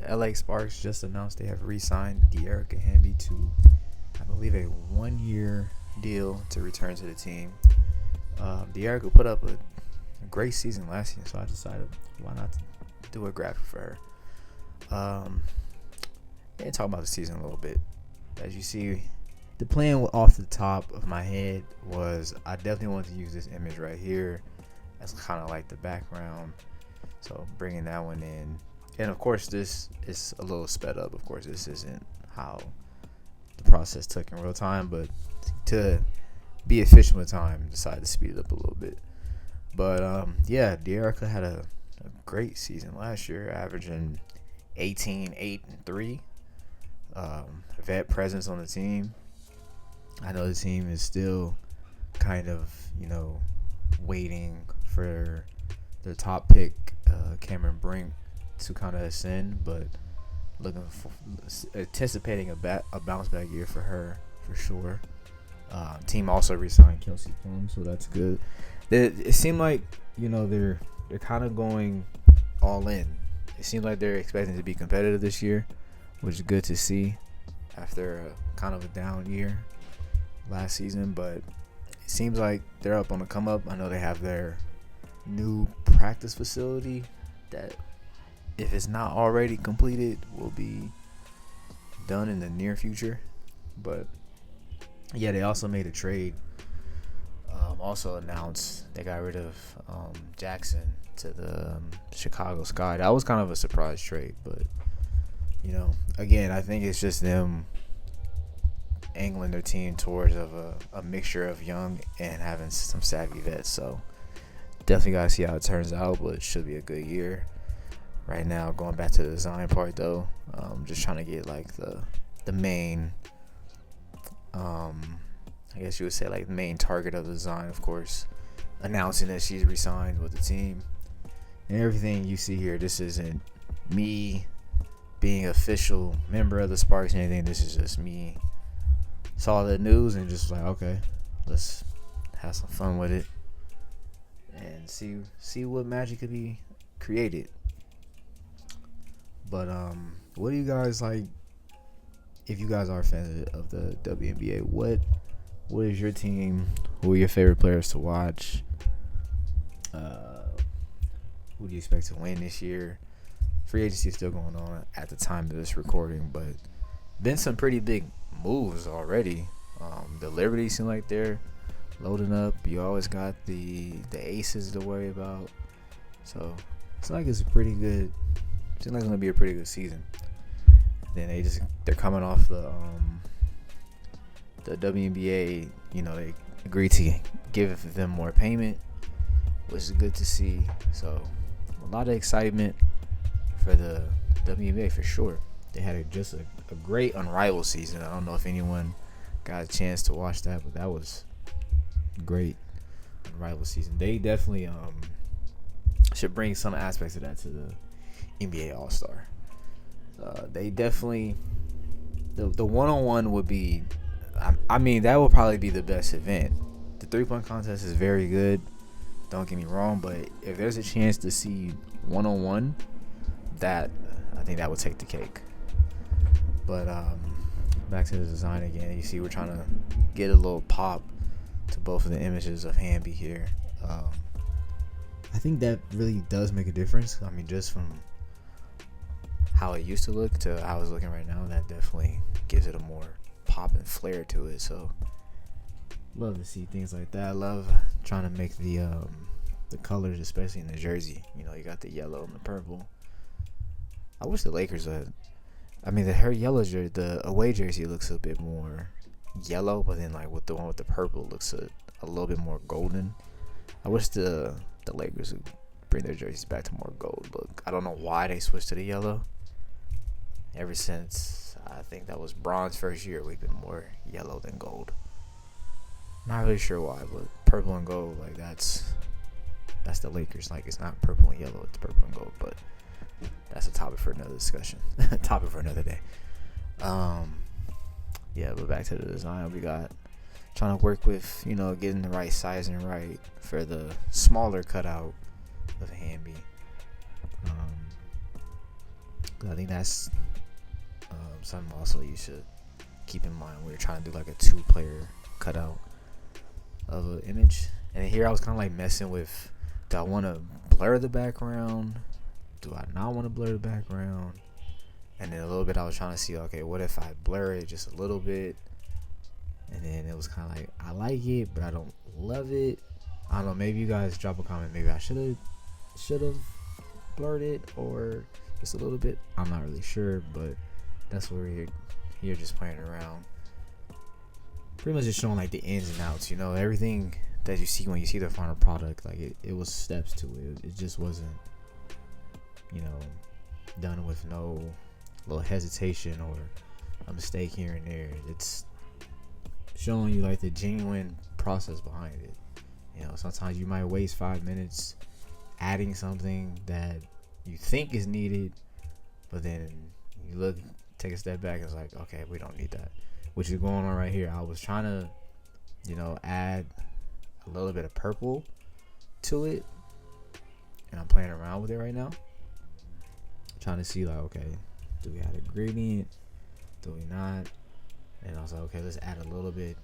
LA Sparks just announced they have re-signed Dearica Hamby to, I believe, a 1-year deal to return to the team. Dearica put up a great season last year, so I decided why not do a graphic for her. And talk about the season a little bit. As you see, the plan off the top of my head was I definitely wanted to use this image right here as kind of like the background. So bringing that one in. And of course, this is a little sped up. Of course, this isn't how the process took in real time, but to be efficient with time, decided to speed it up a little bit. But yeah, Dearica had a great season last year, averaging 18, 8, and 3. Vet presence on the team. I know the team is still kind of, waiting for their top pick, Cameron Brink, to kind of ascend, but anticipating a bounce back year for her for sure. Team also re-signed Kelsey Plum, so that's good. It seemed like they're kind of going all in. It seems like they're expecting to be competitive this year, which is good to see after a kind of a down year last season. But it seems like they're up on the come up. I know they have their new practice facility that, if it's not already completed, will be done in the near future. But yeah, they also made a trade. Also announced they got rid of Jackson to the Chicago Sky. That was kind of a surprise trade, but again, I think it's just them angling their team towards a mixture of young and having some savvy vets. So definitely gotta see how it turns out, but it should be a good year. Right now, going back to the design part though, just trying to get like the main, I guess you would say like the main target of the design, of course, announcing that she's re-signed with the team. And everything you see here, this isn't me being official member of the Sparks or anything. This is just me saw the news and just like, okay, let's have some fun with it and see what magic could be created. But what do you guys like? If you guys are fans of the WNBA, what is your team? Who are your favorite players to watch? Who do you expect to win this year? Free agency is still going on at the time of this recording, but been some pretty big moves already. The Liberty seem like they're loading up. You always got the aces to worry about. So it's like it's a pretty good. Seems like it's gonna be a pretty good season. Then they're coming off the WNBA. They agreed to give them more payment, which is good to see. So a lot of excitement for the WNBA for sure. They had just a great unrivaled season. I don't know if anyone got a chance to watch that, but that was great unrivaled season. They definitely should bring some aspects of that to the NBA All-Star. They definitely the one-on-one would be. I mean, that will probably be the best event. The 3-point contest is very good. Don't get me wrong, but if there's a chance to see one-on-one, I think that would take the cake. But back to the design again. You see, we're trying to get a little pop to both of the images of Hamby here. I think that really does make a difference. I mean, just from how it used to look to how it's looking right now, that definitely gives it a more pop and flair to it. So love to see things like that. I love trying to make the colors, especially in the jersey. You got the yellow and the purple. I wish the Lakers would. I mean, her yellow jersey, the away jersey, looks a bit more yellow, but then like with the one with the purple, looks a little bit more golden. I wish the Lakers would bring their jerseys back to more gold look. I don't know why they switched to the yellow. Ever since I think that was Braun's first year, we've been more yellow than gold. Not really sure why, but purple and gold, like that's the Lakers. Like, it's not purple and yellow, it's purple and gold. But that's a topic for another discussion. Topic for another day. Yeah, but back to the design, we got trying to work with, getting the right sizing right for the smaller cutout of Hamby. 'Cause I think that's something also you should keep in mind when you're trying to do like a 2-player cutout of an image. And here I was kind of like messing with, do I want to blur the background? Do I not want to blur the background? And then a little bit I was trying to see, okay, what if I blur it just a little bit? And then it was kind of like, I like it, but I don't love it. I don't know, maybe you guys drop a comment. Maybe I should have blurred it or just a little bit. I'm not really sure, but that's where we're here just playing around. Pretty much just showing like the ins and outs, you know, everything that you see when you see the final product. Like it was steps to it. It just wasn't, you know, done with no little hesitation or a mistake here and there. It's showing you like the genuine process behind it. You know, sometimes you might waste 5 minutes adding something that you think is needed, but then you look, take a step back, and it's like, okay, we don't need that, which is going on right here. I was trying to, you know, add a little bit of purple to it, and I'm playing around with it right now, trying to see like, okay, do we add a gradient, do we not? And I was like, okay, let's add a little bit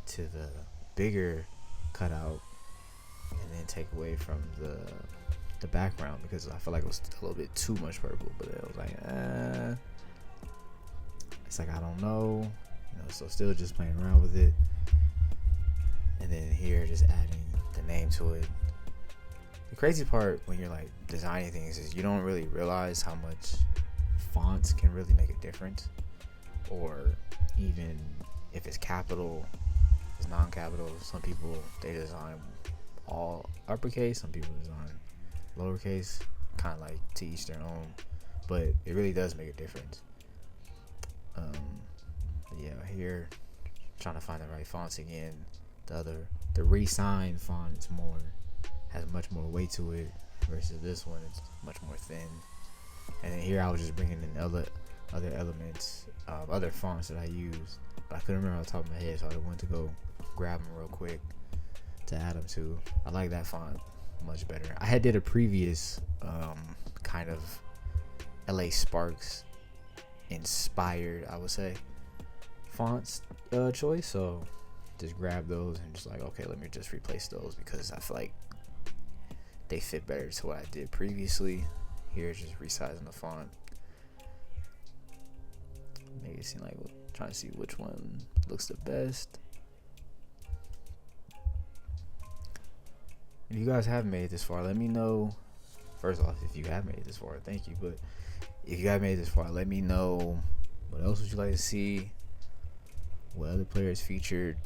to the bigger cutout and then take away from the background, because I feel like it was a little bit too much purple. But it was like, it's like, I don't know, you know. So still just playing around with it, and then here just adding the name to it. The crazy part when you're like designing things is you don't really realize how much fonts can really make a difference, or even if it's capital, it's non-capital. Some people, they design all uppercase, some people design lowercase, kind of like to each their own, but it really does make a difference. Yeah, here trying to find the right fonts again. The RESIGNS font is has much more weight to it versus this one. It's much more thin. And then here I was just bringing in other elements, other fonts that I use, but I couldn't remember off the top of my head, so I went to go grab them real quick to add them to. I like that font much better. I had did a previous kind of LA Sparks inspired, I would say, fonts choice, so just grab those and just like, okay, let me just replace those because I feel like they fit better to what I did previously. Here, just resizing the font, make it seem like trying to see which one looks the best. If you guys have made it this far, let me know. First off, if you have made it this far, thank you. But if you have made it this far, let me know what else would you like to see, what other players featured.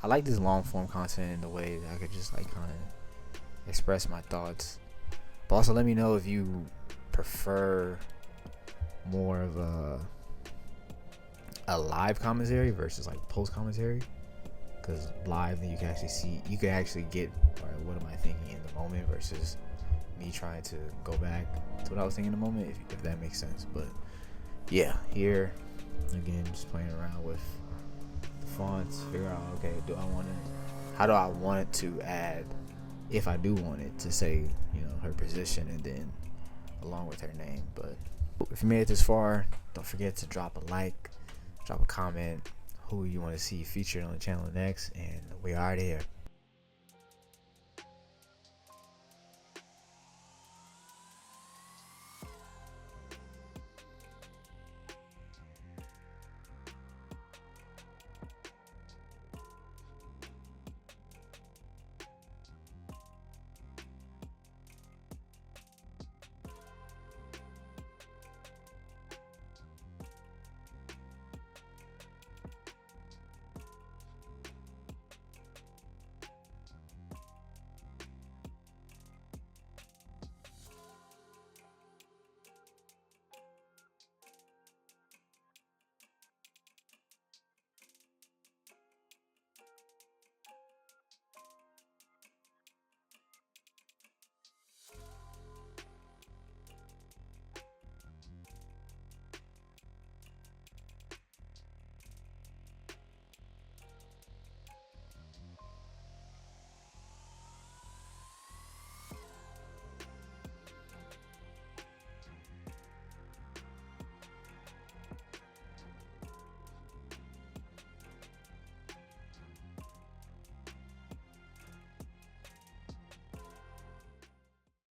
I like this long form content in the way that I could just like kind of express my thoughts. But also let me know if you prefer more of a live commentary versus like post commentary. Because live, then you can actually get, all right, what am I thinking in the moment versus me trying to go back to what I was thinking in the moment, if that makes sense. But yeah, here again, just playing around with the fonts, figure out, okay, how do I want it to add, if I do want it to say, you know, her position and then along with her name. But if you made it this far, don't forget to drop a like, drop a comment, who you want to see featured on the channel next, and we are there.